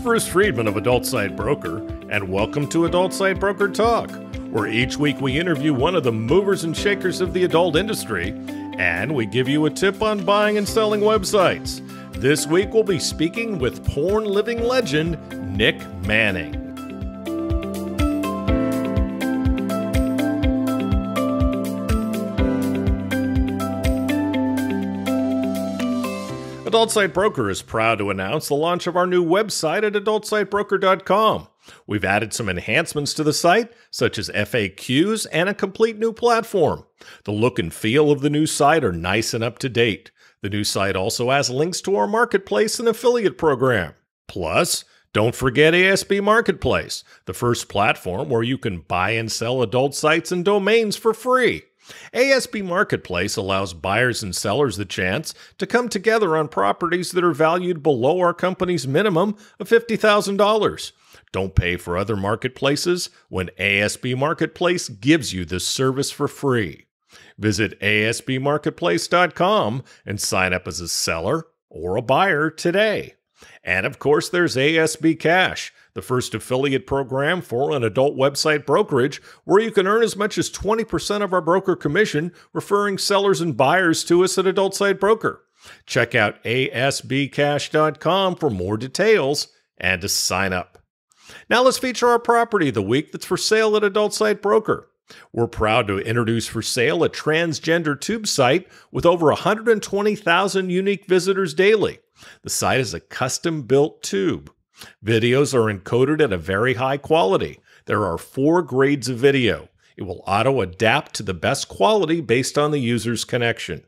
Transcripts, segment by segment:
Bruce Friedman of Adult Site Broker, and welcome to Adult Site Broker Talk, where each week we interview one of the movers and shakers of the adult industry, and we give you a tip on buying and selling websites. This week we'll be speaking with porn living legend Nick Manning. Adult Site Broker is proud to announce the launch of our new website at adultsitebroker.com. We've added some enhancements to the site, such as FAQs and a complete new platform. The look and feel of the new site are nice and up to date. The new site also has links to our marketplace and affiliate program. Plus, don't forget ASB Marketplace, the first platform where you can buy and sell adult sites and domains for free. ASB Marketplace allows buyers and sellers the chance to come together on properties that are valued below our company's minimum of $50,000. Don't pay for other marketplaces when ASB Marketplace gives you this service for free. Visit asbmarketplace.com and sign up as a seller or a buyer today. And of course, there's ASB Cash, the first affiliate program for an adult website brokerage where you can earn as much as 20% of our broker commission referring sellers and buyers to us at Adult Site Broker. Check out asbcash.com for more details and to sign up. Now let's feature our property of the week that's for sale at Adult Site Broker. We're proud to introduce for sale a transgender tube site with over 120,000 unique visitors daily. The site is a custom-built tube. Videos are encoded at a very high quality. There are 4 grades of video. It will auto-adapt to the best quality based on the user's connection.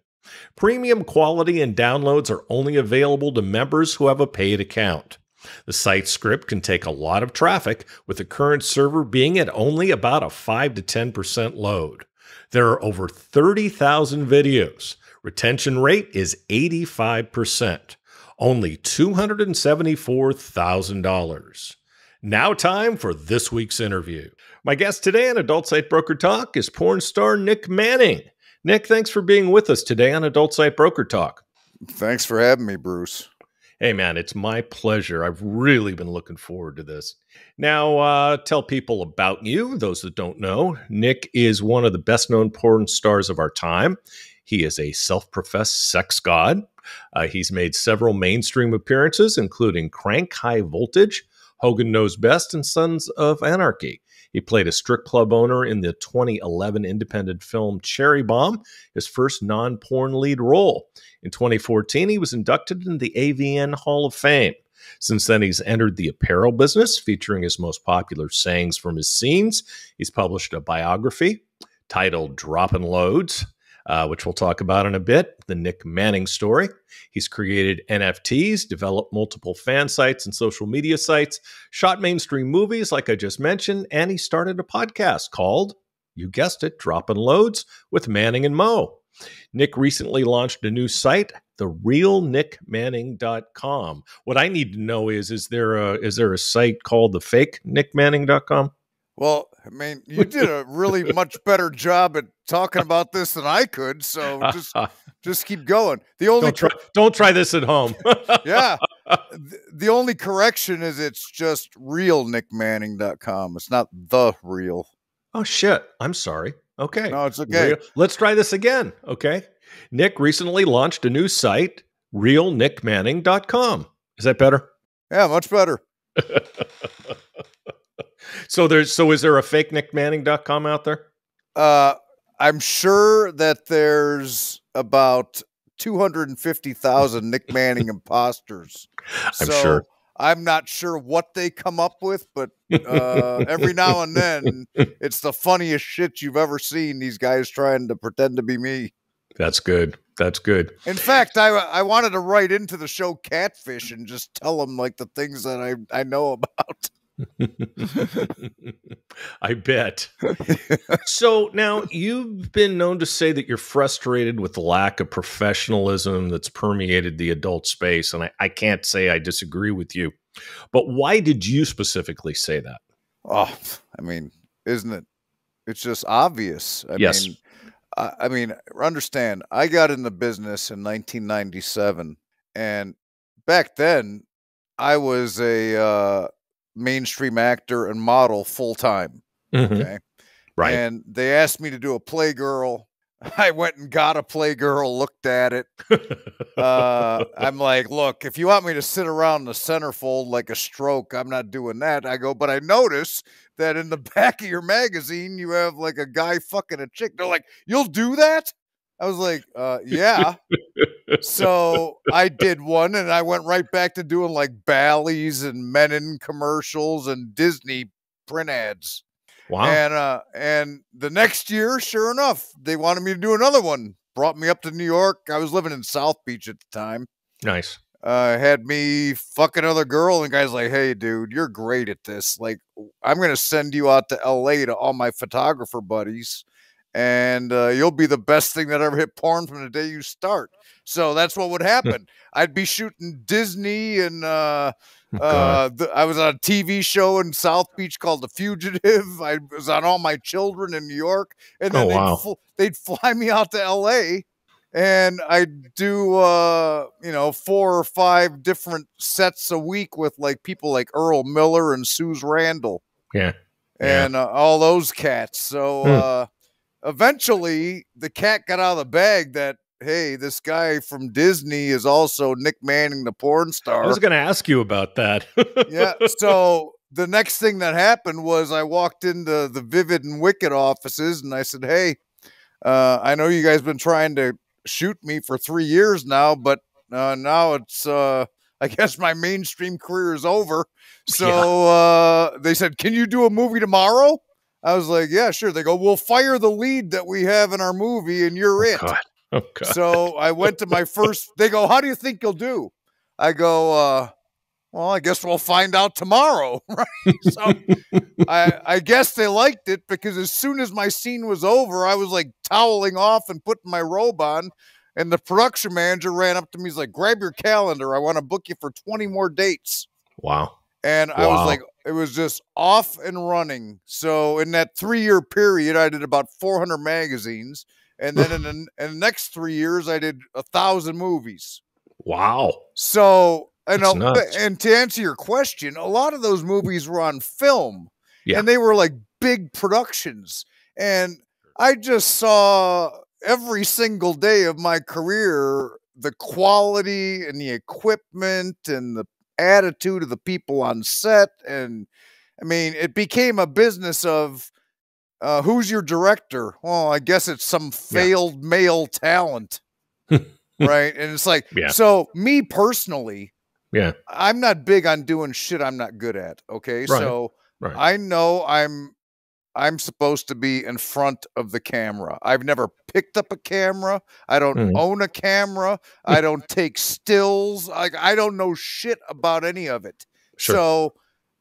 Premium quality and downloads are only available to members who have a paid account. The site script can take a lot of traffic, with the current server being at only about a 5 to 10% load. There are over 30,000 videos. Retention rate is 85%. Only $274,000. Now time for this week's interview. My guest today on Adult Site Broker Talk is porn star Nick Manning. Nick, thanks for being with us today on Adult Site Broker Talk. Thanks for having me, Bruce. Hey, man, it's my pleasure. I've really been looking forward to this. Now, tell people about you, those that don't know. Nick is one of the best-known porn stars of our time. He is a self-professed sex god. He's made several mainstream appearances, including Crank High Voltage, Hogan Knows Best, and Sons of Anarchy. He played a strip club owner in the 2011 independent film Cherry Bomb, his first non-porn lead role. In 2014, he was inducted into the AVN Hall of Fame. Since then, he's entered the apparel business, featuring his most popular sayings from his scenes. He's published a biography titled Droppin' Loads, which we'll talk about in a bit, the Nick Manning story. He's created NFTs, developed multiple fan sites and social media sites, shot mainstream movies like I just mentioned, and he started a podcast called, you guessed it, Droppin' Loads with Manning and Mo. Nick recently launched a new site, therealnickmanning.com. What I need to know is there a site called thefakeNickManning.com? Well, I mean, you did a really much better job at talking about this than I could, so just keep going. The only don't try this at home. Yeah. The only correction is it's just realnickmanning.com. It's not the real. Oh, shit. I'm sorry. Okay. No, it's okay. Let's try this again. Okay. Nick recently launched a new site, realnickmanning.com. Is that better? Yeah, much better. So is there a fake nickmanning.com out there? I'm sure that there's about 250,000 Nick Manning imposters. I'm sure. I'm not sure what they come up with, but every now and then it's the funniest shit you've ever seen. These guys trying to pretend to be me. That's good. That's good. In fact, I wanted to write into the show Catfish and just tell them like the things that I know about. I bet. So now you've been known to say that you're frustrated with the lack of professionalism that's permeated the adult space. And I can't say I disagree with you. But why did you specifically say that? Oh, I mean, isn't it? It's just obvious. I mean, understand, I got in the business in 1997. And back then, I was a mainstream actor and model full time. Okay. Right. And they asked me to do a Playgirl. I went and got a Playgirl, looked at it. I'm like, look, if you want me to sit around in the centerfold like a stroke, I'm not doing that. I go, but I notice that in the back of your magazine, you have like a guy fucking a chick. They're like, you'll do that? I was like, yeah. So I did one, and I went right back to doing like Bally's and Menon commercials and Disney print ads. Wow. And the next year, sure enough, they wanted me to do another one. Brought me up to New York. I was living in South Beach at the time. Nice. Had me fuck another girl, and the guy's like, hey, dude, you're great at this. Like, I'm going to send you out to LA to all my photographer buddies, and you'll be the best thing that ever hit porn from the day you start. So that's what would happen. I'd be shooting Disney, and I was on a TV show in South Beach called The Fugitive. I was on All My Children in New York, and then they'd fly me out to LA, and I'd do 4 or 5 different sets a week with like people like Earl Miller and Suze Randall. Yeah. And all those cats. So eventually the cat got out of the bag that, hey, this guy from Disney is also Nick Manning, the porn star. I was going to ask you about that. Yeah. So the next thing that happened was I walked into the Vivid and Wicked offices, and I said, hey, I know you guys been trying to shoot me for 3 years now, but now it's I guess my mainstream career is over. So they said, can you do a movie tomorrow? I was like, yeah, sure. They go, we'll fire the lead that we have in our movie, and you're it. God. Oh, God. So I went to my first. They go, how do you think you'll do? I go, well, I guess we'll find out tomorrow, right? So I guess they liked it, because as soon as my scene was over, I was like toweling off and putting my robe on, and the production manager ran up to me. He's like, grab your calendar. I want to book you for 20 more dates. Wow. And I was like, it was just off and running. So in that 3-year period, I did about 400 magazines. And then in the next 3 years, I did 1,000 movies. Wow. So, and to answer your question, a lot of those movies were on film. Yeah. And they were like big productions. And I just saw every single day of my career the quality and the equipment and the attitude of the people on set. And I mean, it became a business of who's your director? Well, I guess it's some failed male talent. Right. And it's like, so me personally, I'm not big on doing shit I'm not good at. Okay. Right. So I know I'm supposed to be in front of the camera. I've never picked up a camera. I don't own a camera. I don't take stills. I don't know shit about any of it. Sure. So,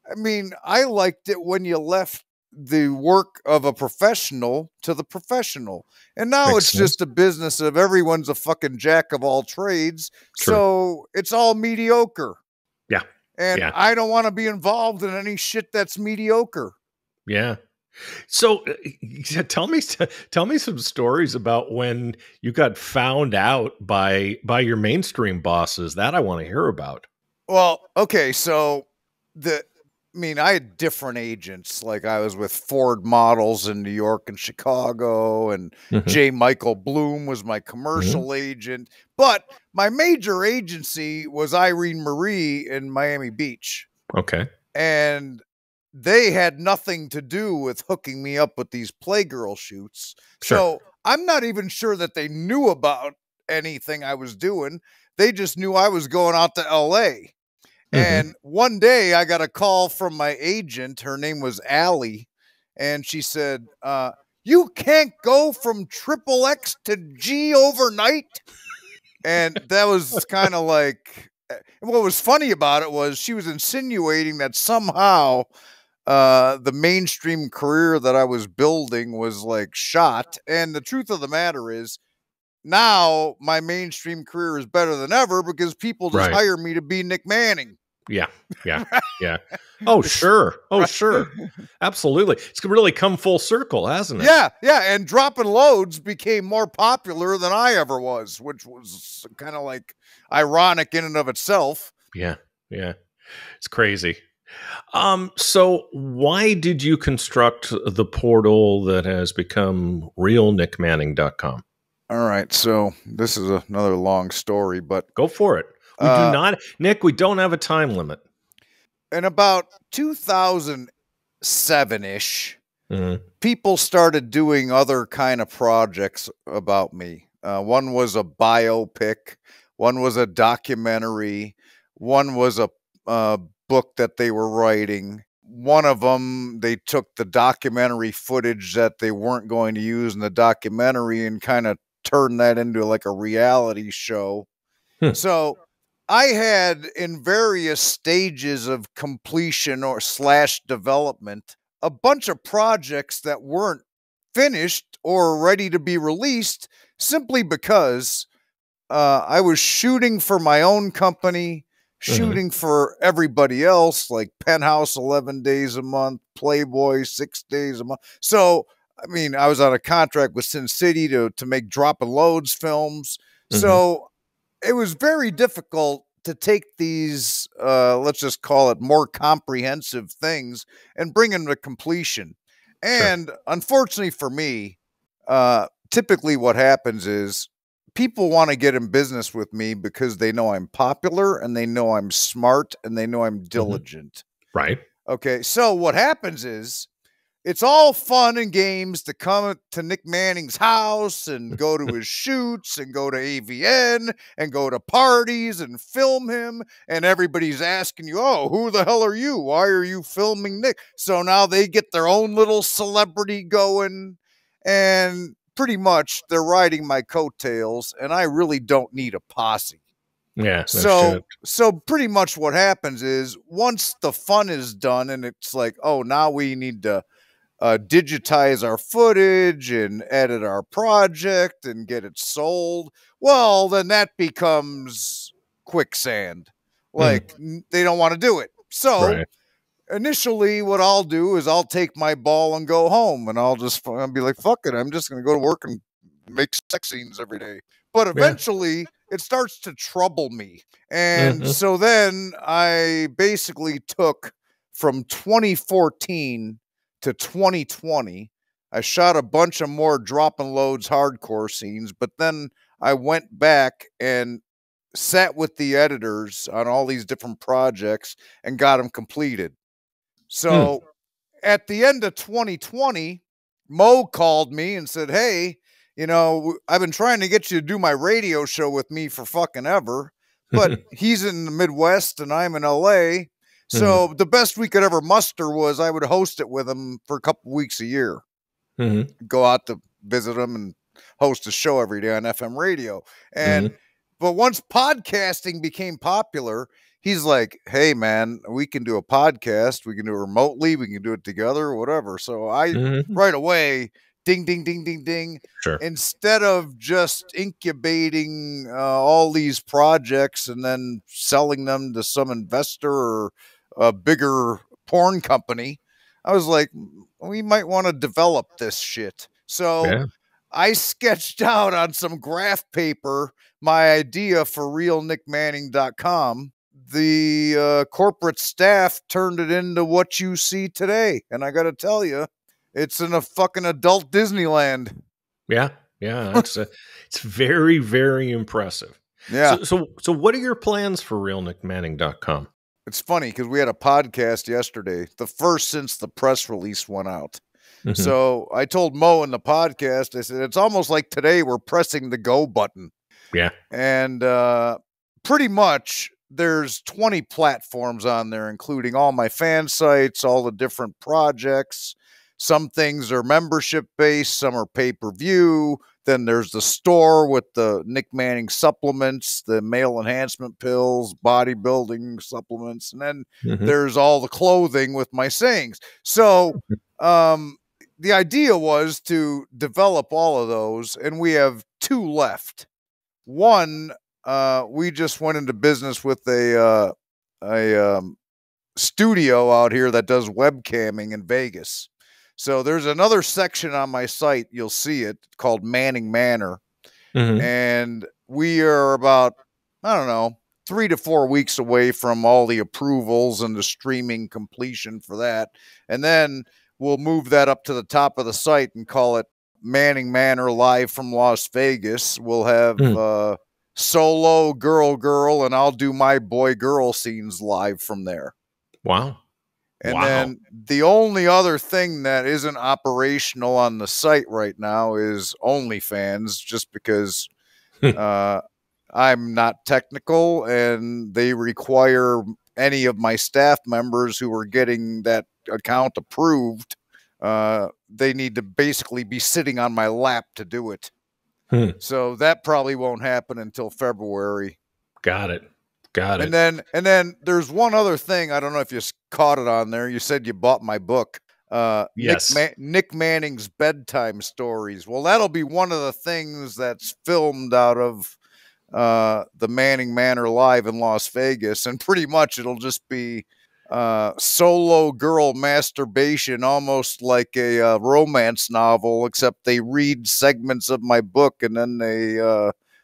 I mean, I liked it when you left the work of a professional to the professional. And now it's just a business of everyone's a fucking jack of all trades. True. So it's all mediocre. Yeah. And I don't want to be involved in any shit that's mediocre. Yeah. So tell me some stories about when you got found out by your mainstream bosses. That I want to hear about. Well, okay, so I had different agents. Like I was with Ford Models in New York and Chicago, and J. Michael Bloom was my commercial agent. But my major agency was Irene Marie in Miami Beach. Okay. And they had nothing to do with hooking me up with these Playgirl shoots. Sure. So I'm not even sure that they knew about anything I was doing. They just knew I was going out to LA. And one day I got a call from my agent. Her name was Allie. And she said, you can't go from XXX to G overnight. And that was kind of like, what was funny about it was she was insinuating that somehow the mainstream career that I was building was like shot. And the truth of the matter is, now my mainstream career is better than ever because people just hire me to be Nick Manning. Yeah. Oh, sure. Oh, sure. Absolutely. It's really come full circle, hasn't it? Yeah. And dropping loads became more popular than I ever was, which was kind of like ironic in and of itself. Yeah. It's crazy. So why did you construct the portal that has become realnickmanning.com? All right, so this is another long story, but go for it. We do not, Nick, we don't have a time limit. In about 2007-ish, people started doing other kind of projects about me. One was a biopic, one was a documentary, one was a book that they were writing. One of them, they took the documentary footage that they weren't going to use in the documentary and kind of turned that into like a reality show. So I had, in various stages of completion or / development, a bunch of projects that weren't finished or ready to be released simply because I was shooting for my own company, shooting for everybody else, like Penthouse 11 days a month, Playboy 6 days a month. So, I mean, I was on a contract with Sin City to make Drop and Loads films. So it was very difficult to take these, let's just call it more comprehensive things and bring them to completion. And unfortunately for me, typically what happens is people want to get in business with me because they know I'm popular and they know I'm smart and they know I'm diligent. Right. Okay. So what happens is it's all fun and games to come to Nick Manning's house and go to his shoots and go to AVN and go to parties and film him. And everybody's asking you, oh, who the hell are you? Why are you filming Nick? So now they get their own little celebrity going, and pretty much they're riding my coattails, and I really don't need a posse. Yeah. So pretty much what happens is once the fun is done and it's like, oh, now we need to digitize our footage and edit our project and get it sold, well, then that becomes quicksand. Like they don't want to do it. So initially what I'll do is I'll take my ball and go home, and I'll be like, fuck it, I'm just going to go to work and make sex scenes every day. But eventually it starts to trouble me. And so then I basically took from 2014 to 2020, I shot a bunch of more Drop and Loads hardcore scenes, but then I went back and sat with the editors on all these different projects and got them completed. So at the end of 2020, Mo called me and said, hey, you know, I've been trying to get you to do my radio show with me for fucking ever, but he's in the Midwest and I'm in LA. So the best we could ever muster was I would host it with him for a couple weeks a year. Go out to visit him and host a show every day on FM radio. And but once podcasting became popular, he's like, hey, man, we can do a podcast. We can do it remotely. We can do it together, whatever. So I right away, ding, ding, ding, ding, ding. Instead of just incubating all these projects and then selling them to some investor or a bigger porn company, I was like, we might want to develop this shit. So I sketched out on some graph paper my idea for realnickmanning.com. The corporate staff turned it into what you see today. And I got to tell you, it's in a fucking adult Disneyland. Yeah. It's very, very impressive. Yeah. So what are your plans for realnickmanning.com? It's funny because we had a podcast yesterday, the first since the press release went out. So I told Mo in the podcast, I said, it's almost like today we're pressing the go button. Yeah. And pretty much there's 20 platforms on there, including all my fan sites, all the different projects. Some things are membership based, some are pay-per-view. Then there's the store with the Nick Manning supplements, the male enhancement pills, bodybuilding supplements, and then there's all the clothing with my sayings. So the idea was to develop all of those, and we have 2 left. One, we just went into business with a studio out here that does webcamming in Vegas. So there's another section on my site, you'll see it, called Manning Manor. And we are about, I don't know, 3 to 4 weeks away from all the approvals and the streaming completion for that. And then we'll move that up to the top of the site and call it Manning Manor Live from Las Vegas. We'll have solo girl, and I'll do my boy-girl scenes live from there. Wow. And then the only other thing that isn't operational on the site right now is OnlyFans, just because I'm not technical and they require any of my staff members who are getting that account approved. They need to basically be sitting on my lap to do it. So that probably won't happen until February. Got it. And then there's one other thing. I don't know if you caught it on there. You said you bought my book. Yes. Nick Manning's Bedtime Stories. Well, that'll be one of the things that's filmed out of the Manning Manor Live in Las Vegas. And pretty much it'll just be solo girl masturbation, almost like a romance novel, except they read segments of my book and then they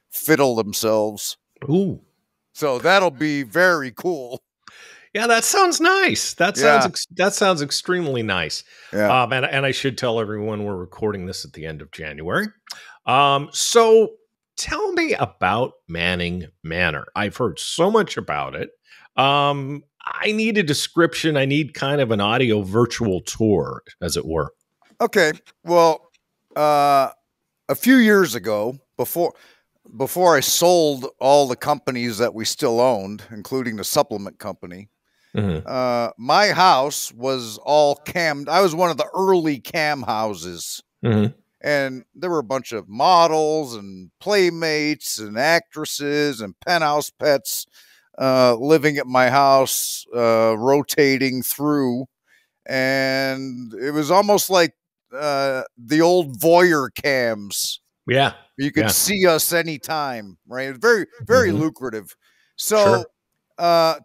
fiddle themselves. Ooh. So that'll be very cool. Yeah, that sounds nice. That sounds extremely nice. Yeah. And I should tell everyone we're recording this at the end of January. So tell me about Manning Manor. I've heard so much about it. I need a description. I need kind of an audio virtual tour, as it were. Okay. Well, a few years ago, before I sold all the companies that we still owned, including the supplement company, my house was all cammed. I was one of the early cam houses. And there were a bunch of models and playmates and actresses and penthouse pets living at my house, rotating through. And it was almost like the old voyeur cams. Yeah. You could see us anytime, right? It's very, very lucrative. So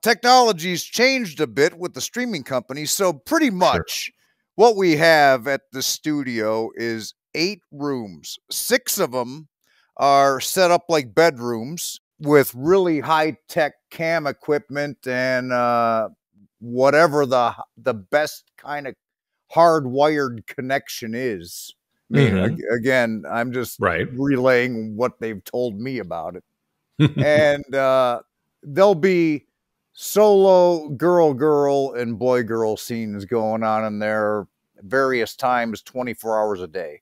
technology's changed a bit with the streaming company. So pretty much what we have at the studio is 8 rooms. 6 of them are set up like bedrooms with really high-tech cam equipment and whatever the best kind of hardwired connection is. I mean, again, I'm just relaying what they've told me about it. And there'll be solo girl and boy-girl scenes going on in there various times, 24 hours a day.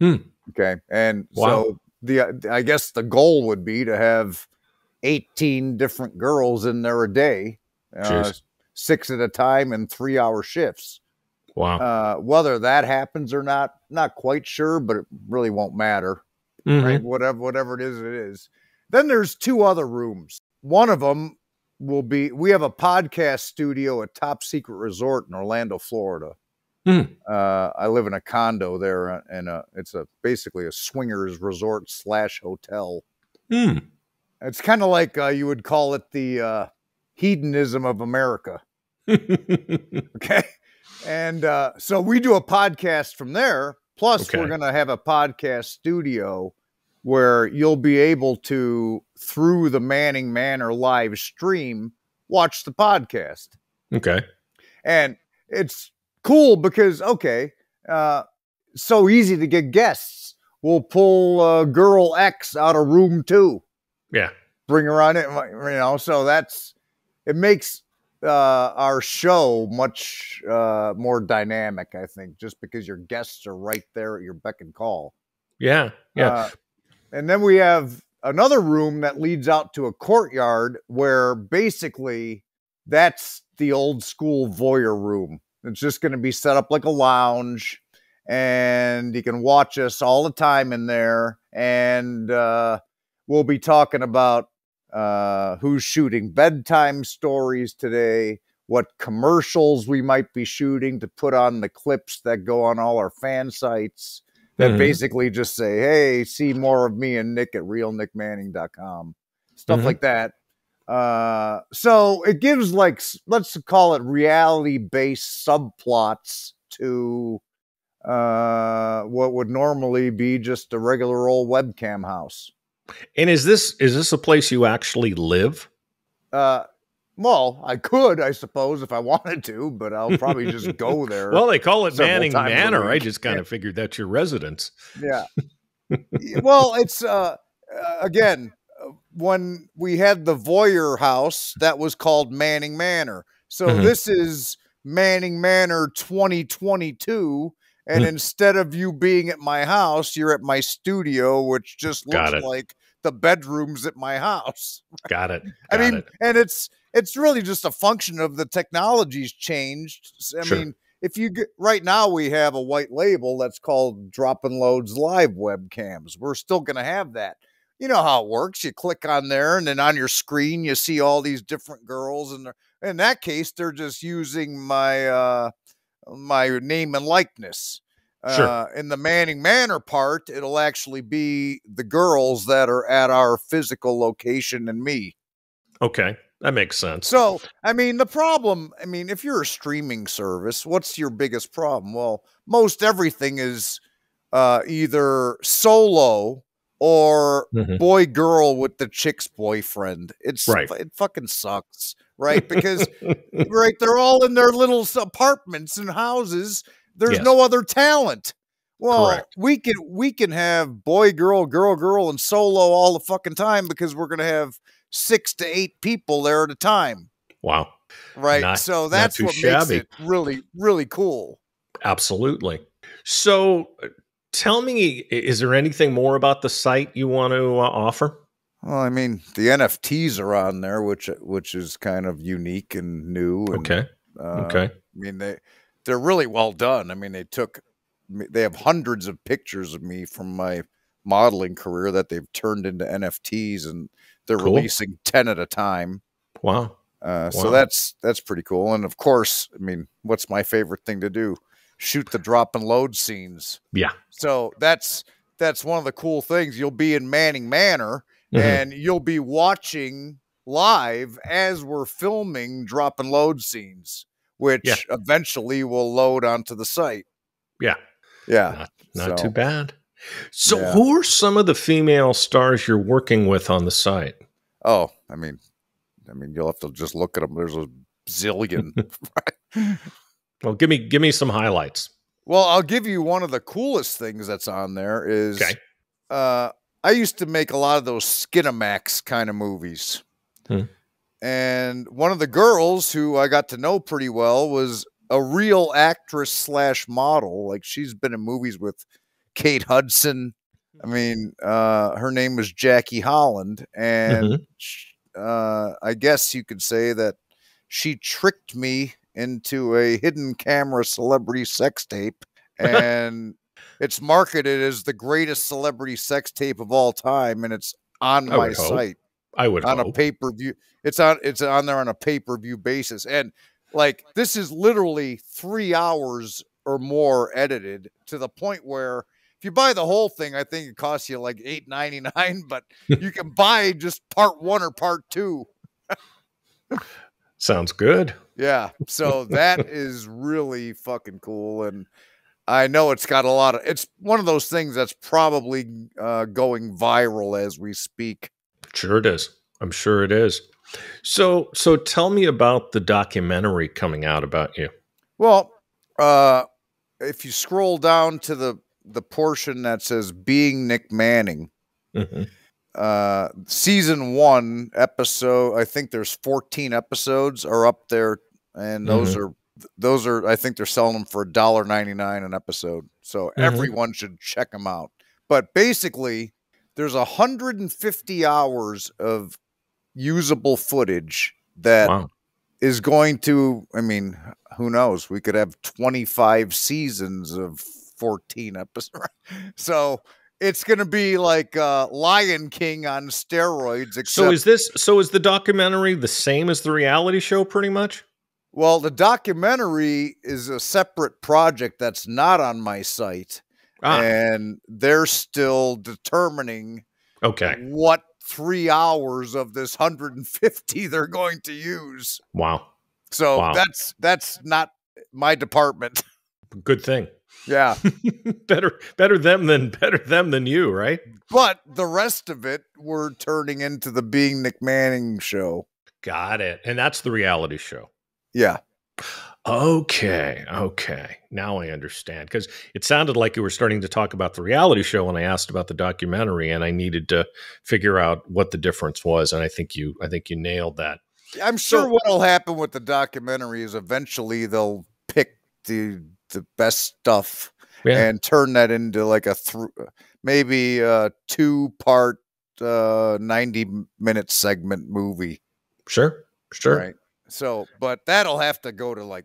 Okay. And so I guess the goal would be to have 18 different girls in there a day, 6 at a time in 3-hour shifts. Wow. Whether that happens or not quite sure, but it really won't matter. Right? Whatever it is. Then there's 2 other rooms. One of them will be, we have a podcast studio at Top Secret Resort in Orlando, Florida. I live in a condo there, and it's basically a swingers resort / hotel. It's kind of like you would call it the hedonism of America. Okay. And so we do a podcast from there. Plus, we're going to have a podcast studio where you'll be able to, through the Manning Manor live stream, watch the podcast. Okay. And it's cool because, so easy to get guests. We'll pull girl X out of room 2. Yeah. Bring her on it, so it makes our show much more dynamic, I think, just because your guests are right there at your beck and call. Yeah. And then we have another room that leads out to a courtyard where basically that's the old school voyeur room. It's just going to be set up like a lounge, and you can watch us all the time in there. And we'll be talking about who's shooting bedtime stories today, what commercials we might be shooting to put on the clips that go on all our fan sites that basically just say, hey, see more of me and Nick at realnickmanning.com. Stuff like that. So it gives, like, let's call it reality-based subplots to what would normally be just a regular old webcam house. And is this a place you actually live? Well, I could, I suppose, if I wanted to, but I'll probably just go there. Well, they call it Manning Manor. I just kind of figured that's your residence. Yeah. Well, it's again, when we had the Voyeur house, that was called Manning Manor. So this is Manning Manor 2022. And instead of you being at my house, you're at my studio, which just looks like the bedrooms at my house. Got it. I mean, and it's really just a function of the technology's changed. I mean, if you get, right now we have a white label that's called Drop and Loads Live Webcams. We're still going to have that. You know how it works. You click on there, and then on your screen you see all these different girls, and in that case they're just using my my name and likeness. In the Manning Manor part, it'll actually be the girls that are at our physical location and me. Okay. That makes sense. So, I mean, the problem, I mean, if you're a streaming service, what's your biggest problem? Well, most everything is either solo or boy girl with the chick's boyfriend. It fucking sucks, right? Because they're all in their little apartments and houses. There's no other talent. Well, we can have boy girl, girl girl, and solo all the fucking time because we're gonna have 6 to 8 people there at a time. Wow. Right. So that's what makes it really, really cool. Absolutely. So tell me, is there anything more about the site you want to offer? Well, I mean, the NFTs are on there, which is kind of unique and new. And, I mean, they're really well done. I mean, they have hundreds of pictures of me from my modeling career that they've turned into NFTs, and they're releasing 10 at a time. Wow. So that's pretty cool. And of course, I mean, what's my favorite thing to do? Shoot the drop and load scenes. Yeah. So that's one of the cool things. You'll be in Manning Manor and you'll be watching live as we're filming drop and load scenes, which eventually will load onto the site. Yeah. Yeah. Not too bad. So who are some of the female stars you're working with on the site? Oh, I mean, you'll have to just look at them. There's a zillion. Well, give me some highlights. Well, I'll give you one of the coolest things that's on there is I used to make a lot of those Skinamax kind of movies. And one of the girls who I got to know pretty well was a real actress / model. Like, she's been in movies with Kate Hudson. I mean, her name was Jackie Holland, and I guess you could say that she tricked me into a hidden camera celebrity sex tape, and it's marketed as the greatest celebrity sex tape of all time, and it's on my site. I would on a pay-per-view. It's on there on a pay-per-view basis, and like, this is literally 3 hours or more edited, to the point where if you buy the whole thing, I think it costs you like $8.99, but you can buy just part 1 or part 2. Sounds good. Yeah. So that is really fucking cool. And I know it's got it's one of those things that's probably going viral as we speak. Sure it is. I'm sure it is. So tell me about the documentary coming out about you. Well, if you scroll down to the portion that says Being Nick Manning, season 1 episode, I think there's 14 episodes are up there, and those are I think they're selling them for $1.99 an episode. So everyone should check them out. But basically, there's 150 hours of usable footage that is going to, I mean, who knows? We could have 25 seasons of 14 episodes. So it's going to be like Lion King on steroids. Except, so is the documentary the same as the reality show pretty much? Well, the documentary is a separate project that's not on my site. And they're still determining what 3 hours of this 150 they're going to use. Wow. So that's not my department. Good thing. Yeah. better them than you, right? But the rest of it we're turning into the Being Nick Manning show. Got it. And that's the reality show. Yeah. Okay. Now I understand, because it sounded like you were starting to talk about the reality show when I asked about the documentary, and I needed to figure out what the difference was. And I think you nailed that. I'm sure what'll happen with the documentary is eventually they'll pick the best stuff and turn that into like maybe a 2-part 90-minute segment movie. Sure. Right. So, but that'll have to go to, like,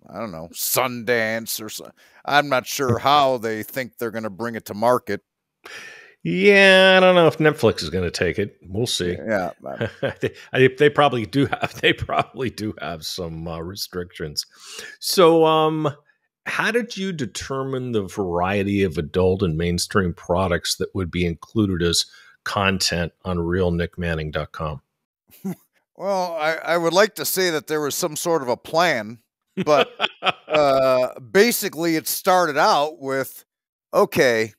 I don't know, Sundance or so. I'm not sure how they think they're going to bring it to market. Yeah, I don't know if Netflix is going to take it. We'll see. Yeah, they probably do have some restrictions. So, how did you determine the variety of adult and mainstream products that would be included as content on realnickmanning.com? Well, I would like to say that there was some sort of a plan, but basically it started out with, okay,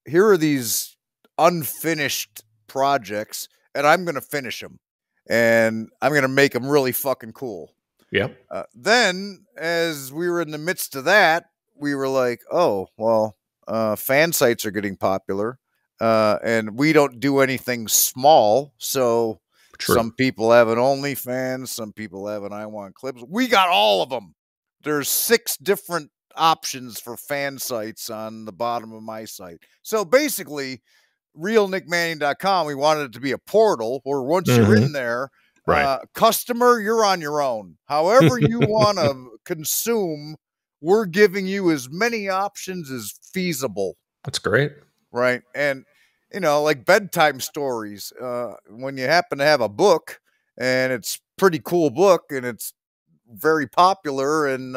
here are these unfinished projects, and I'm going to finish them, and I'm going to make them really fucking cool. Yep. Then, as we were in the midst of that, we were like, oh, well, fan sites are getting popular, and we don't do anything small, so... True. Some people have an OnlyFans. Some people have an I Want Clips. We got all of them. There's 6 different options for fan sites on the bottom of my site. So basically, realnickmanning.com, we wanted it to be a portal where once you're in there, customer, you're on your own. However you want to consume, we're giving you as many options as feasible. That's great. Right. And you know, like bedtime stories, when you happen to have a book and it's pretty cool book and it's very popular, and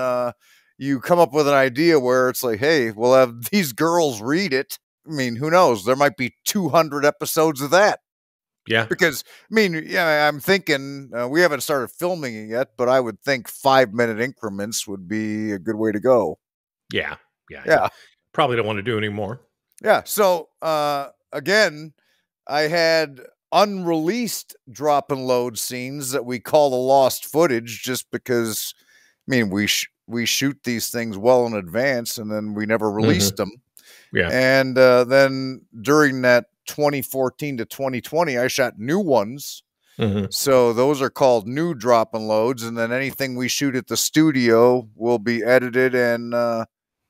you come up with an idea where it's like, hey, we'll have these girls read it. I mean, who knows? There might be 200 episodes of that. Yeah. Because, I mean, yeah, I'm thinking we haven't started filming it yet, but I would think 5-minute increments would be a good way to go. Yeah. Probably don't want to do any more. Yeah. So, again, I had unreleased drop and load scenes that we call the lost footage, just because, I mean, we shoot these things well in advance and then we never released them. Yeah. And then during that 2014 to 2020, I shot new ones. So those are called new drop and loads. And then anything we shoot at the studio will be edited and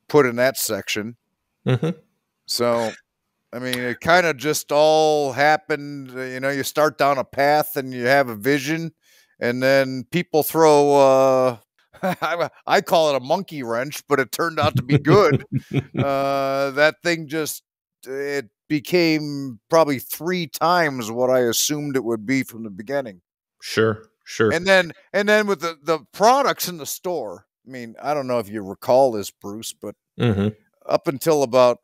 put in that section. So... I mean, it kind of just all happened. You know, you start down a path and you have a vision, and then people throw, I call it a monkey wrench, but it turned out to be good. That thing it became probably 3 times what I assumed it would be from the beginning. Sure. And then with the products in the store, I mean, I don't know if you recall this, Bruce, but up until about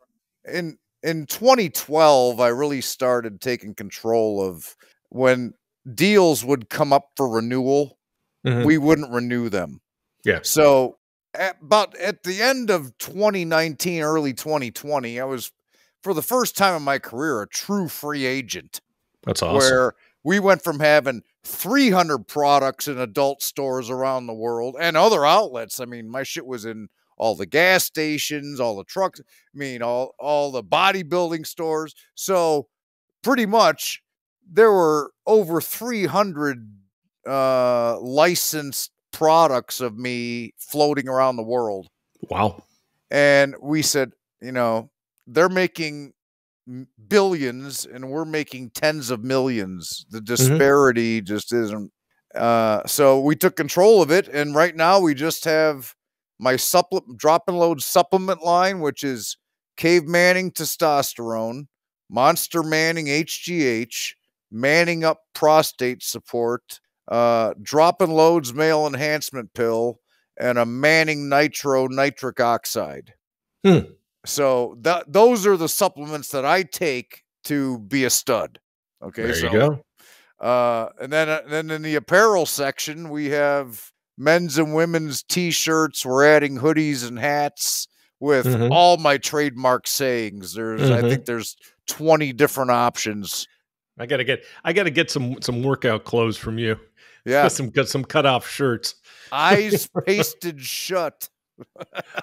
in 2012, I really started taking control of when deals would come up for renewal, we wouldn't renew them. Yeah. So at the end of 2019, early 2020, I was, for the first time in my career, a true free agent. That's awesome. Where we went from having 300 products in adult stores around the world and other outlets. I mean, my shit was in all the gas stations, all the trucks, I mean, all the bodybuilding stores. So pretty much there were over 300 licensed products of me floating around the world. Wow. And we said, you know, they're making billions and we're making tens of millions. The disparity just isn't. So we took control of it. And right now we just have my drop and load supplement line, which is Cave Manning testosterone, Monster Manning HGH, Manning Up prostate support, Drop and Loads male enhancement pill, and a Manning Nitro nitric oxide. So those are the supplements that I take to be a stud. Okay, there you go. And then in the apparel section, we have men's and women's t-shirts. We're adding hoodies and hats with all my trademark sayings. I think there's 20 different options. I gotta get some workout clothes from you. Yeah. some cut off shirts. Eyes pasted shut.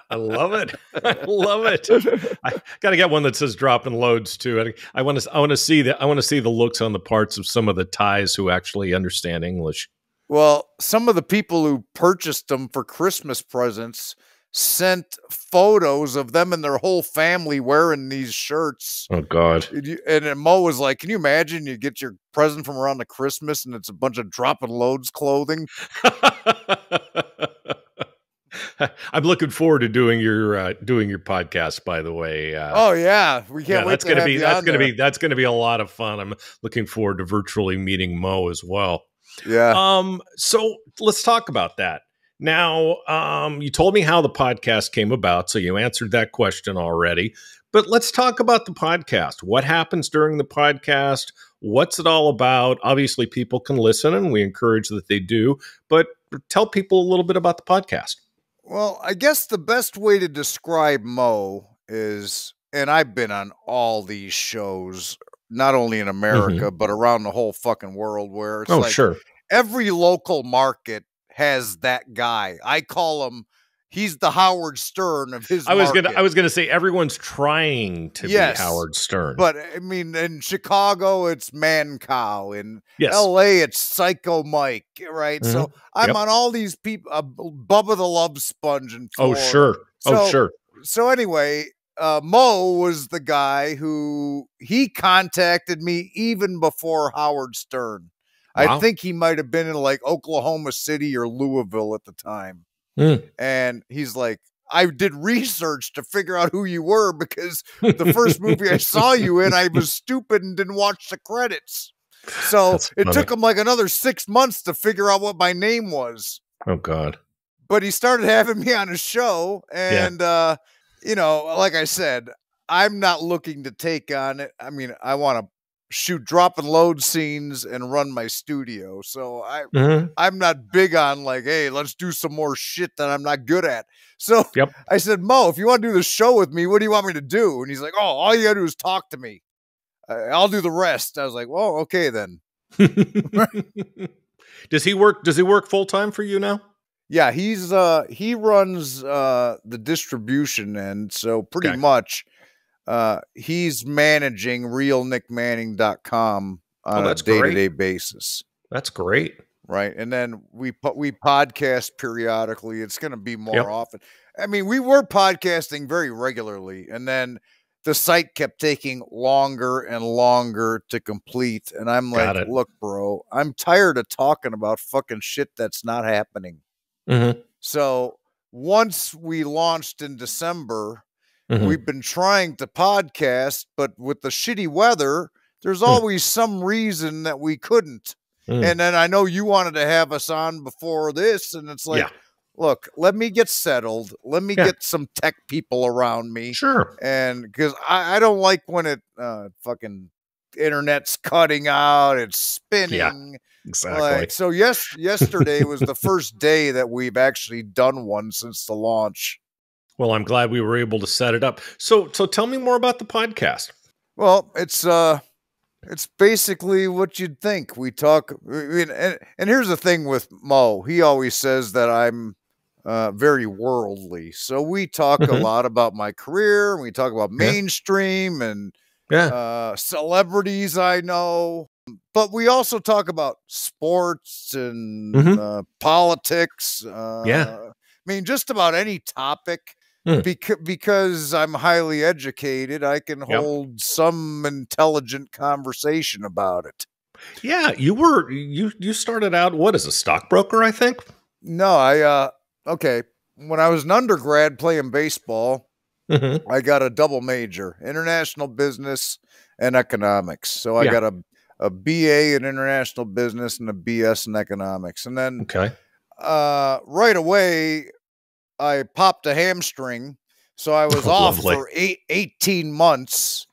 I love it. I love it. I got to get one that says dropping loads too. I want to see the looks on the parts of some of the ties who actually understand English. Well, some of the people who purchased them for Christmas presents sent photos of them and their whole family wearing these shirts. Oh God. And Mo was like, can you imagine you get your present from around the Christmas and it's a bunch of dropping loads clothing? I'm looking forward to doing your podcast, by the way. Oh yeah, we can't wait. That's gonna be a lot of fun. I'm looking forward to virtually meeting Mo as well. Yeah. So let's talk about that. Now, you told me how the podcast came about, so you answered that question already. But let's talk about the podcast. What happens during the podcast? What's it all about? Obviously, people can listen, and we encourage that they do. But tell people a little bit about the podcast. Well, I guess the best way to describe Mo is, and I've been on all these shows, not only in America, but around the whole fucking world, where it's sure. Every local market has that guy. I call him, he's the Howard Stern of his market. I was gonna say everyone's trying to be Howard Stern. But I mean, in Chicago, it's Man Cow. In LA, it's Psycho Mike, right? So I'm on all these people, Bubba the Love Sponge in Florida. Oh, sure. So anyway, Mo was the guy who he contacted me even before Howard Stern. Wow. I think he might have been in like Oklahoma City or Louisville at the time. And he's like, I did research to figure out who you were because the first movie I saw you in, I was stupid and didn't watch the credits. So it took him like another 6 months to figure out what my name was. Oh, God. But he started having me on his show. And, you know, like I said, I'm not looking to take on it. I mean, I want to shoot drop and load scenes and run my studio. So I'm not big on like, hey, let's do some more shit that I'm not good at. So I said, Mo, if you want to do this show with me, what do you want me to do? And he's like, oh, all you gotta do is talk to me. I'll do the rest. I was like, well, okay then. Does he work full time for you now? Yeah, he runs the distribution end, so pretty much he's managing realnickmanning.com on a day-to-day basis. That's great. Right. And then we podcast periodically. It's going to be more often. I mean, we were podcasting very regularly, and then the site kept taking longer and longer to complete. And I'm like, look, bro, I'm tired of talking about fucking shit that's not happening. So once we launched in December, we've been trying to podcast, but with the shitty weather, there's always some reason that we couldn't. And then I know you wanted to have us on before this, and it's like, look, let me get settled. Let me get some tech people around me. Sure. And because I don't like when it fucking internet's cutting out, it's spinning. Yeah, exactly. Like, so yesterday was the first day that we've actually done one since the launch. Well, I'm glad we were able to set it up. So tell me more about the podcast. Well, it's basically what you'd think. We talk, I mean, and here's the thing with Mo. He always says that I'm very worldly. So we talk a lot about my career. We talk about mainstream and celebrities I know. But we also talk about sports and politics. I mean, just about any topic. Because I'm highly educated, I can hold some intelligent conversation about it. Yeah, you started out, what, as a stockbroker, I think? No, when I was an undergrad playing baseball, I got a double major, international business and economics. So I got a BA in international business and a BS in economics. And then right away, I popped a hamstring, so I was off for 18 months,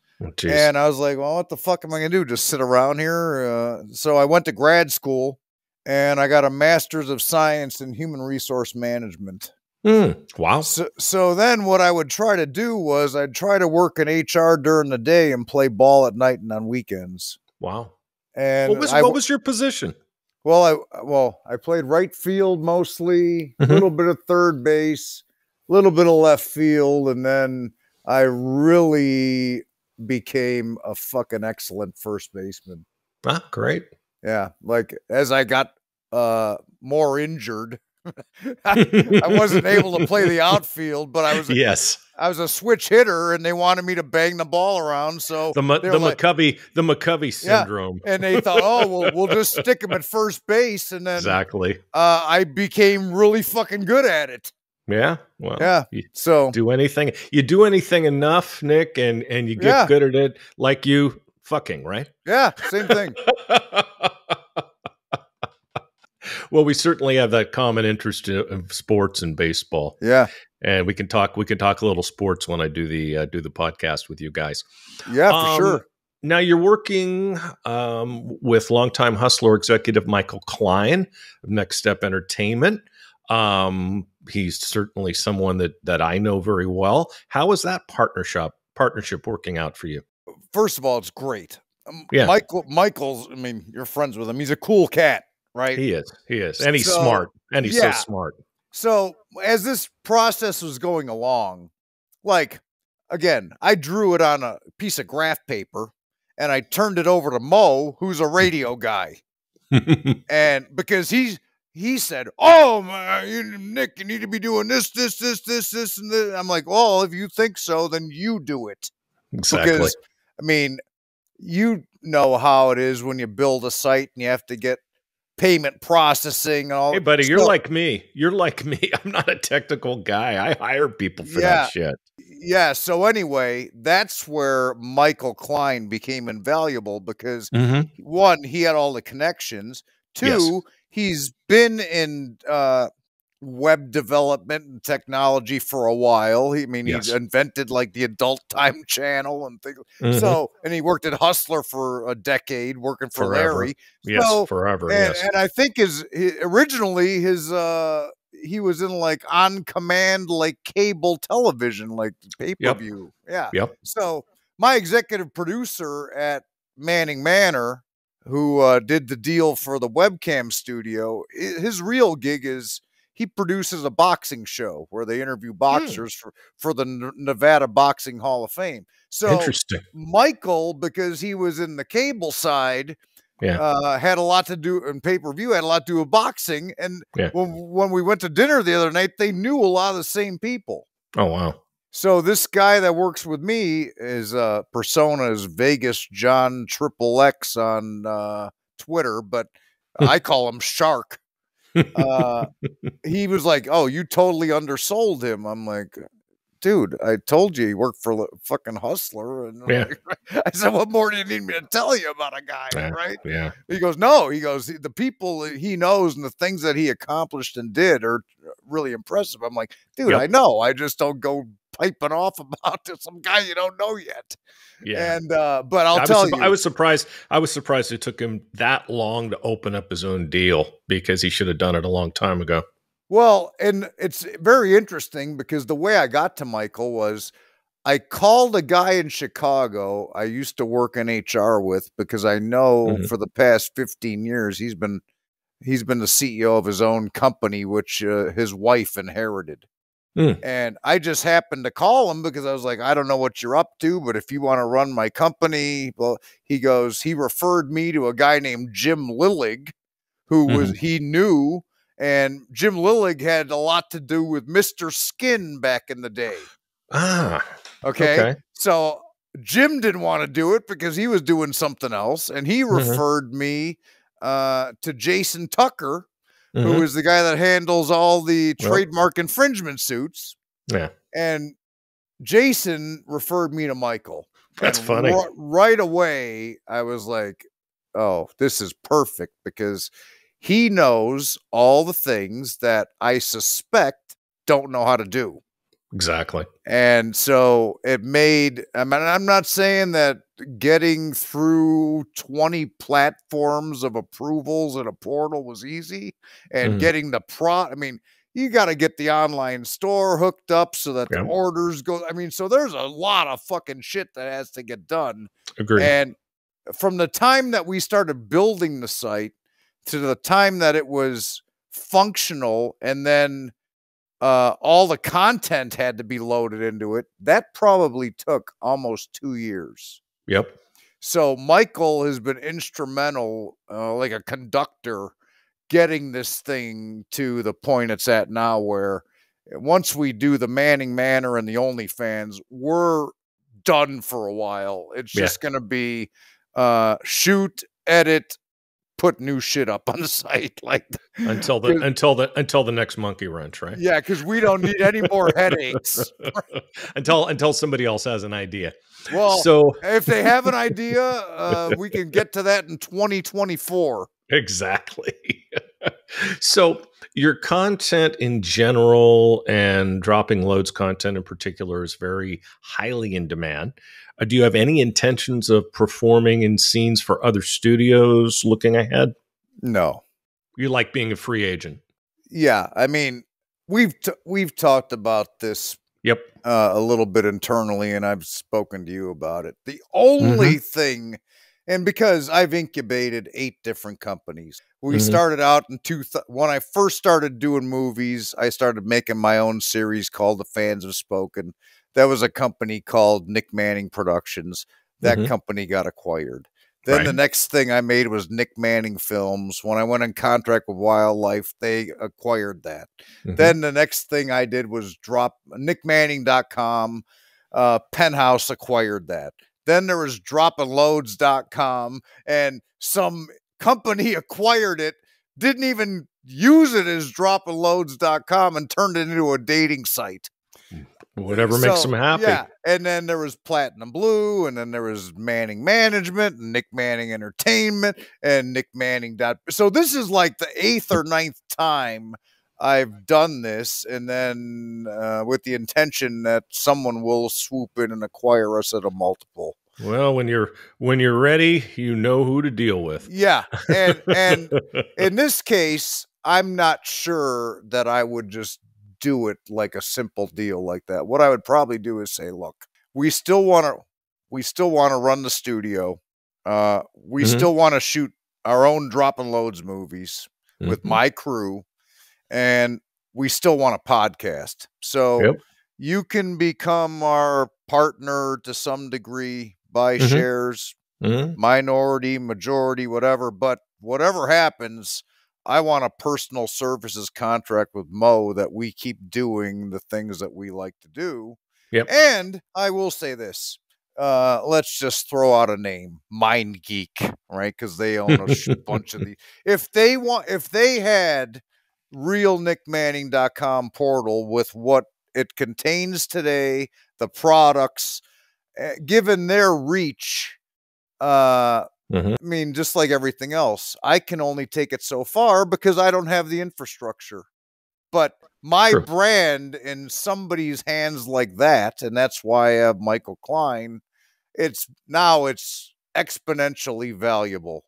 and I was like, well, what the fuck am I going to do? Just sit around here? So I went to grad school, and I got a master's of science in human resource management. Wow. So then what I would try to do was I'd try to work in HR during the day and play ball at night and on weekends. Wow. And what was your position? Well, I played right field mostly, a little bit of third base, a little bit of left field, and then I really became a fucking excellent first baseman. Ah, great. Yeah, like as I got more injured, I wasn't able to play the outfield, but I was a switch hitter, and they wanted me to bang the ball around. So the McCovey syndrome. Yeah, and they thought, oh, well, we'll just stick him at first base, and then exactly. I became really fucking good at it. Yeah, well, yeah. So you do anything enough, Nick, and you get good at it, like you fucking, right? Yeah, same thing. Well, we certainly have that common interest in sports and baseball. Yeah. And we can talk a little sports when I do the podcast with you guys. Yeah, for sure. Now you're working with longtime Hustler executive Michael Klein of Next Step Entertainment. He's certainly someone that I know very well. How is that partnership working out for you? First of all, it's great. Yeah. Michael's, I mean, you're friends with him. He's a cool cat, right? He is. And he's smart. And he's so smart. So as this process was going along, like, again, I drew it on a piece of graph paper and I turned it over to Mo, who's a radio guy. And because he said, oh, Nick, you need to be doing this, and this. I'm like, well, if you think so, then you do it. Exactly. Because, I mean, you know how it is when you build a site and you have to get payment processing and all. Hey, buddy, you're like me. I'm not a technical guy. I hire people for that shit. Yeah. So anyway, that's where Michael Klein became invaluable because one, he had all the connections. Two, he's been in web development and technology for a while. He invented like the Adult Time channel and things. So, and he worked at Hustler for a decade, working for Larry. Forever. And I think originally he was in like on command, like cable television, like pay-per-view. Yep. So my executive producer at Manor, who did the deal for the webcam studio, his real gig is he produces a boxing show where they interview boxers for the Nevada Boxing Hall of Fame. So interesting. Michael, because he was in the cable side, had a lot to do in pay-per-view, had a lot to do with boxing. And when we went to dinner the other night, they knew a lot of the same people. Oh, wow. So this guy that works with me is persona is Vegas John XXX on Twitter, but I call him Shark. He was like, oh, you totally undersold him. I'm like, dude, I told you he worked for fucking Hustler. And I said, what more do you need me to tell you about a guy? Right. Yeah. He goes, no, the people he knows and the things that he accomplished and did are really impressive. I'm like, dude, I know. I just don't go piping off about some guy you don't know yet. Yeah. And but I'll tell you, I was surprised it took him that long to open up his own deal because he should have done it a long time ago. Well, and it's very interesting because the way I got to Michael was I called a guy in Chicago I used to work in HR with because I know for the past 15 years he's been the CEO of his own company, which his wife inherited. And I just happened to call him because I was like, I don't know what you're up to, but if you want to run my company, well, he referred me to a guy named Jim Lillig, who he knew, and Jim Lillig had a lot to do with Mr. Skin back in the day. Okay. So Jim didn't want to do it because he was doing something else, and he referred me to Jason Tucker, who is the guy that handles all the trademark infringement suits. Yeah. And Jason referred me to Michael. That's funny. Right away, I was like, oh, this is perfect because he knows all the things that I suspect don't know how to do. Exactly. And so it made, I mean, I'm not saying that getting through 20 platforms of approvals in a portal was easy and getting I mean, you got to get the online store hooked up so that the orders go. I mean, so there's a lot of fucking shit that has to get done. Agreed. And from the time that we started building the site to the time that it was functional, and then all the content had to be loaded into it, that probably took almost 2 years. Yep. So Michael has been instrumental, like a conductor, getting this thing to the point it's at now, where once we do the Manning Manor and the OnlyFans, we're done for a while. It's just going to be shoot, edit, put new shit up on the site, like until the next monkey wrench, right? Yeah, because we don't need any more headaches until somebody else has an idea. Well, so if they have an idea, we can get to that in 2024. Exactly. So your content in general and dropping loads content in particular is very highly in demand. Do you have any intentions of performing in scenes for other studios looking ahead? No. You like being a free agent? Yeah. I mean, we've talked about this a little bit internally, and I've spoken to you about it. The only thing, and because I've incubated 8 different companies, we started out in when I first started doing movies, I started making my own series called The Fans Have Spoken. That was a company called Nick Manning Productions. That company got acquired. Then the next thing I made was Nick Manning Films. When I went in contract with Wildlife, they acquired that. Then the next thing I did was drop nickmanning.com. Penthouse acquired that. Then there was droppingloads.com, and some company acquired it, didn't even use it as droppingloads.com, and turned it into a dating site. Whatever makes them happy. Yeah. And then there was Platinum Blue, and then there was Manning Management, and Nick Manning Entertainment, and Nick Manning. So this is like the 8th or 9th time I've done this, and then with the intention that someone will swoop in and acquire us at a multiple. Well, when you're ready, you know who to deal with. Yeah. And in this case, I'm not sure that I would just do it like a simple deal like that. What I would probably do is say, look, we still want to run the studio. We still want to shoot our own Drop and Loads movies with my crew, and we still want a podcast. So you can become our partner to some degree, buy shares, minority, majority, whatever. But whatever happens, I want a personal services contract with Mo that we keep doing the things that we like to do. And I will say this. Let's just throw out a name, Mind Geek, right? Because they own a bunch of these. If they had realnickmanning.com portal with what it contains today, the products, given their reach, I mean, just like everything else, I can only take it so far because I don't have the infrastructure. But my brand in somebody's hands like that, and that's why I have Michael Klein, it's exponentially valuable.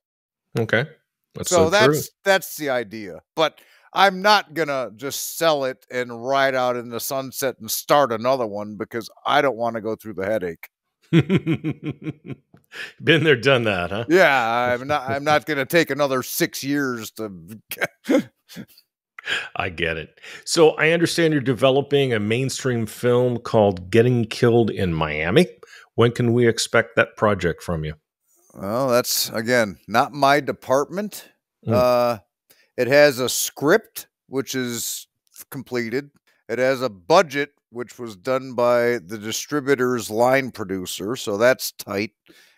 Okay. That's the idea. But I'm not going to just sell it and ride out in the sunset and start another one, because I don't want to go through the headache. Been there, done that, huh? Yeah, I'm not going to take another 6 years to. I get it. So I understand you're developing a mainstream film called Getting Killed in Miami. When can we expect that project from you? Well, that's, again, not my department. It has a script, which is completed. It has a budget, which was done by the distributor's line producer, so that's tight.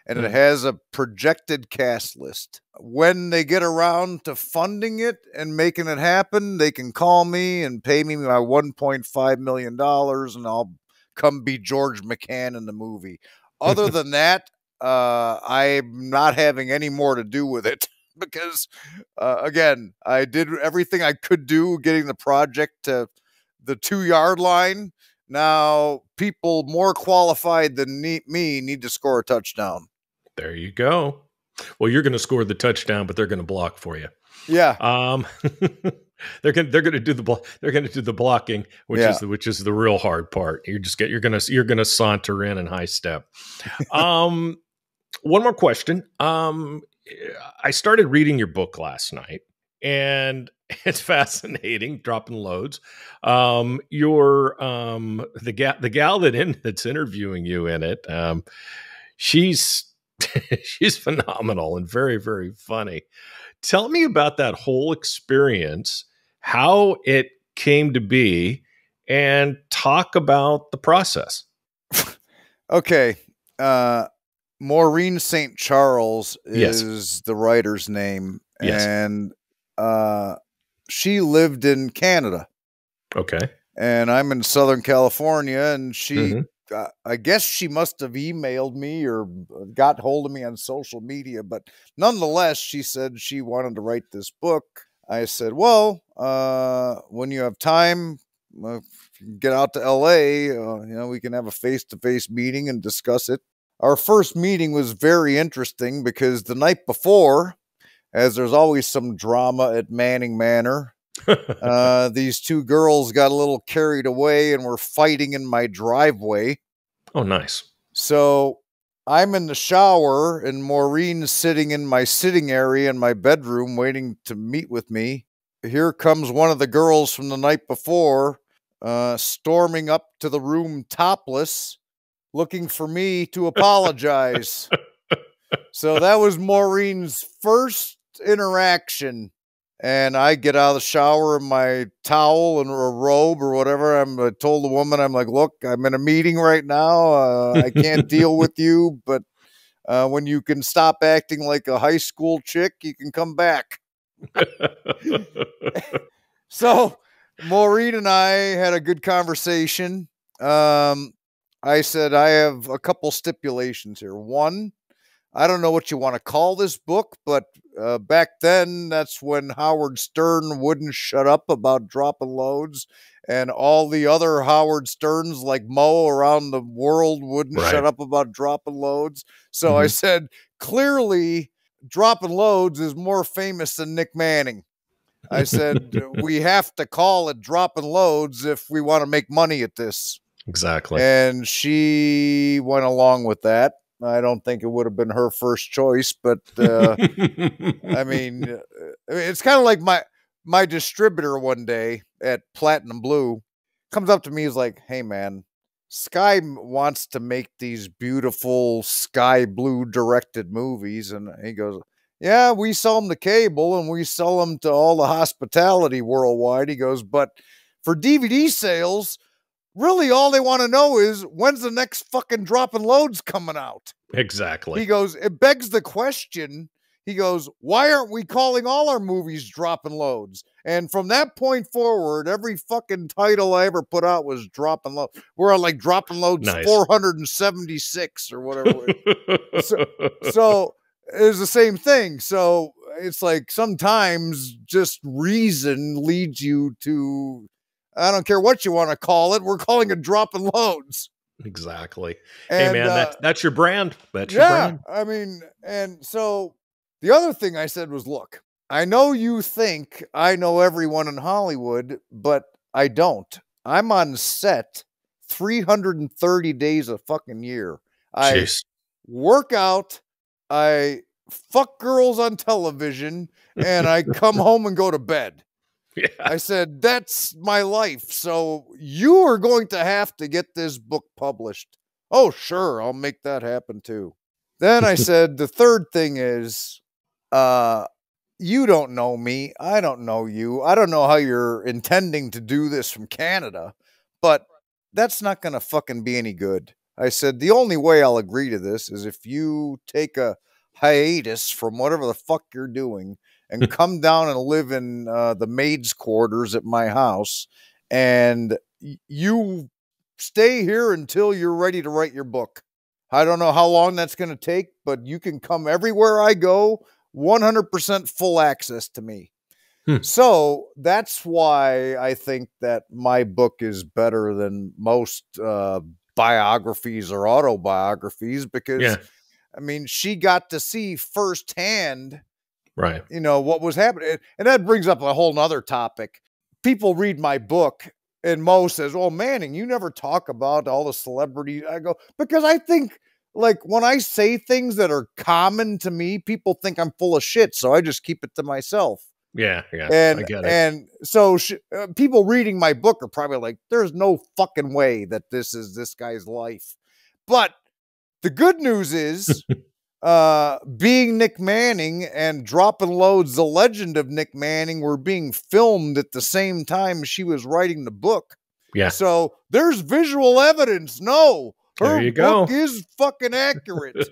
And it has a projected cast list. When they get around to funding it and making it happen, they can call me and pay me my $1.5 million, and I'll come be George McCann in the movie. Other than that, I'm not having any more to do with it, because, again, I did everything I could do getting the project to the 2-yard line. Now, people more qualified than me need to score a touchdown. There you go. Well, you're going to score the touchdown, but they're going to block for you. Yeah. They're going to do the blocking, which is the real hard part. You're going to saunter in high step. One more question. I started reading your book last night, and it's fascinating, dropping loads. The gal that's interviewing you in it, she's she's phenomenal and very, very funny. Tell me about that whole experience, how it came to be, and talk about the process. Okay. Maureen St. Charles is the writer's name. Yes. And she lived in Canada. Okay. And I'm in Southern California, and she, I guess she must have emailed me or got hold of me on social media, but nonetheless, she said she wanted to write this book. I said, well, when you have time, get out to LA, we can have a face-to-face meeting and discuss it. Our first meeting was very interesting because the night before, as there's always some drama at Manor, these two girls got a little carried away and were fighting in my driveway. Oh, nice. So I'm in the shower and Maureen's sitting in my sitting area in my bedroom waiting to meet with me. Here comes one of the girls from the night before, storming up to the room topless, looking for me to apologize. So that was Maureen's first interaction. And I get out of the shower in my towel and a robe or whatever. I told the woman, I'm like, look, I'm in a meeting right now. I can't deal with you. But when you can stop acting like a high school chick, you can come back. So Maureen and I had a good conversation. I said, I have a couple stipulations here. One, I don't know what you want to call this book, but back then, that's when Howard Stern wouldn't shut up about dropping loads, and all the other Howard Sterns like Mo around the world wouldn't shut up about dropping loads. So I said, clearly, dropping loads is more famous than Nick Manning. I said, we have to call it dropping loads if we want to make money at this. Exactly. And she went along with that. I don't think it would have been her first choice, but I mean, it's kind of like my distributor one day at Platinum Blue comes up to me, is like, hey man, Sky wants to make these beautiful sky blue directed movies. And he goes, yeah, we sell them to cable and we sell them to all the hospitality worldwide. He goes, but for DVD sales, really all they want to know is when's the next fucking dropping loads coming out? Exactly. He goes, it begs the question. He goes, why aren't we calling all our movies dropping loads? And from that point forward, every fucking title I ever put out was dropping loads. We're on like dropping loads 476 or whatever. So it's the same thing. So it's like sometimes just reason leads you to, I don't care what you want to call it, we're calling it dropping loads. Exactly. And, hey man, that's your brand. That's your brand. I mean, and so the other thing I said was, look, I know you think I know everyone in Hollywood, but I don't. I'm on set 330 days a fucking year. I work out, I fuck girls on television, and I come home and go to bed. Yeah. I said, that's my life. So you are going to have to get this book published. Oh, sure. I'll make that happen too. Then I said, the third thing is, you don't know me. I don't know you. I don't know how you're intending to do this from Canada, but that's not going to fucking be any good. I said, the only way I'll agree to this is if you take a hiatus from whatever the fuck you're doing and come down and live in the maid's quarters at my house, and you stay here until you're ready to write your book. I don't know how long that's going to take, but you can come everywhere I go, 100% full access to me. So that's why I think that my book is better than most biographies or autobiographies, because I mean, she got to see firsthand, what was happening. And that brings up a whole nother topic. People read my book and Mo says, oh, Manning, you never talk about all the celebrities. I go, because I think like when I say things that are common to me, people think I'm full of shit. So I just keep it to myself. Yeah. And, I get it. And so people reading my book are probably like, there's no fucking way that this is this guy's life. But the good news is, being Nick Manning and Dropping Loads, the legend of Nick Manning, were being filmed at the same time she was writing the book. Yeah. So there's visual evidence. No, her book is fucking accurate.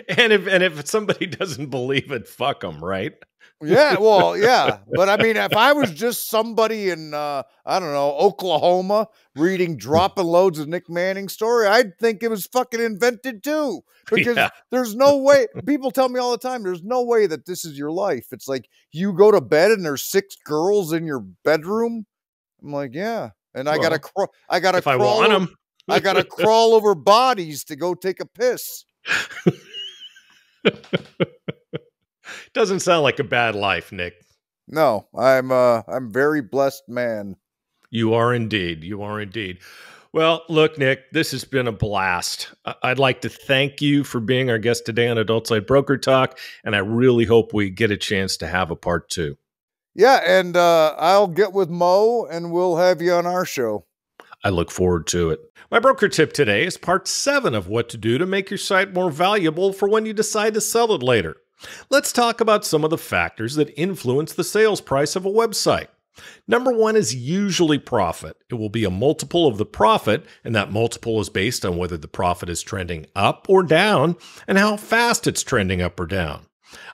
And if somebody doesn't believe it, fuck them, right? Yeah, well, yeah. But I mean, if I was just somebody in, I don't know, Oklahoma reading Dropping Loads of Nick Manning's story, I'd think it was fucking invented too. Because there's no way, people tell me all the time, there's no way that this is your life. It's like you go to bed and there's 6 girls in your bedroom. I'm like, yeah. And I gotta crawl over bodies to go take a piss. Doesn't sound like a bad life, Nick. No, I'm very blessed man. You are indeed. You are indeed. Well, look, Nick, this has been a blast. I'd like to thank you for being our guest today on Adult Site Broker Talk, and I really hope we get a chance to have a part 2. Yeah, and I'll get with Mo, and we'll have you on our show. I look forward to it. My broker tip today is part 7 of what to do to make your site more valuable for when you decide to sell it later. Let's talk about some of the factors that influence the sales price of a website. Number 1 is usually profit. It will be a multiple of the profit, and that multiple is based on whether the profit is trending up or down and how fast it's trending up or down.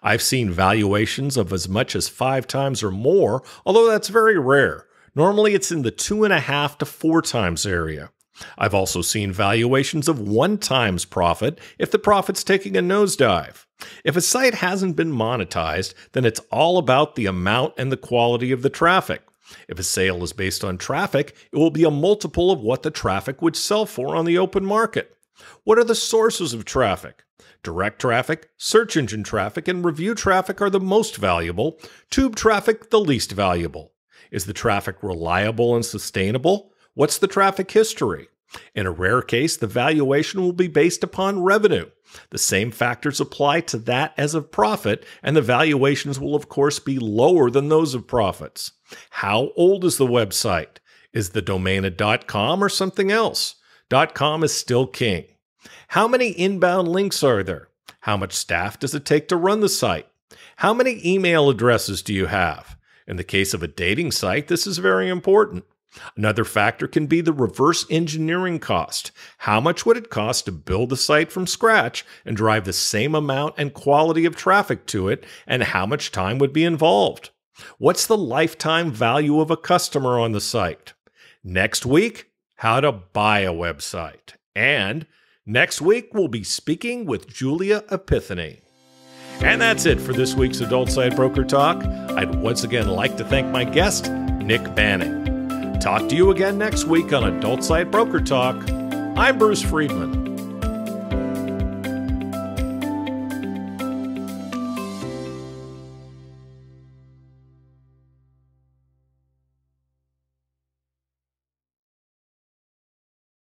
I've seen valuations of as much as 5 times or more, although that's very rare. Normally it's in the 2.5 to 4 times area. I've also seen valuations of 1 times profit if the profit's taking a nosedive. If a site hasn't been monetized, then it's all about the amount and the quality of the traffic. If a sale is based on traffic, it will be a multiple of what the traffic would sell for on the open market. What are the sources of traffic? Direct traffic, search engine traffic, and review traffic are the most valuable, tube traffic the least valuable. Is the traffic reliable and sustainable? What's the traffic history? In a rare case, the valuation will be based upon revenue. The same factors apply to that as of profit, and the valuations will of course be lower than those of profits. How old is the website? Is the domain a .com or something else? .com is still king. How many inbound links are there? How much staff does it take to run the site? How many email addresses do you have? In the case of a dating site, this is very important. Another factor can be the reverse engineering cost. How much would it cost to build the site from scratch and drive the same amount and quality of traffic to it, and how much time would be involved? What's the lifetime value of a customer on the site? Next week, how to buy a website. And next week, we'll be speaking with Julia Epiphany. And that's it for this week's Adult Site Broker Talk. I'd once again like to thank my guest, Nick Manning. Talk to you again next week on Adult Site Broker Talk. I'm Bruce Friedman.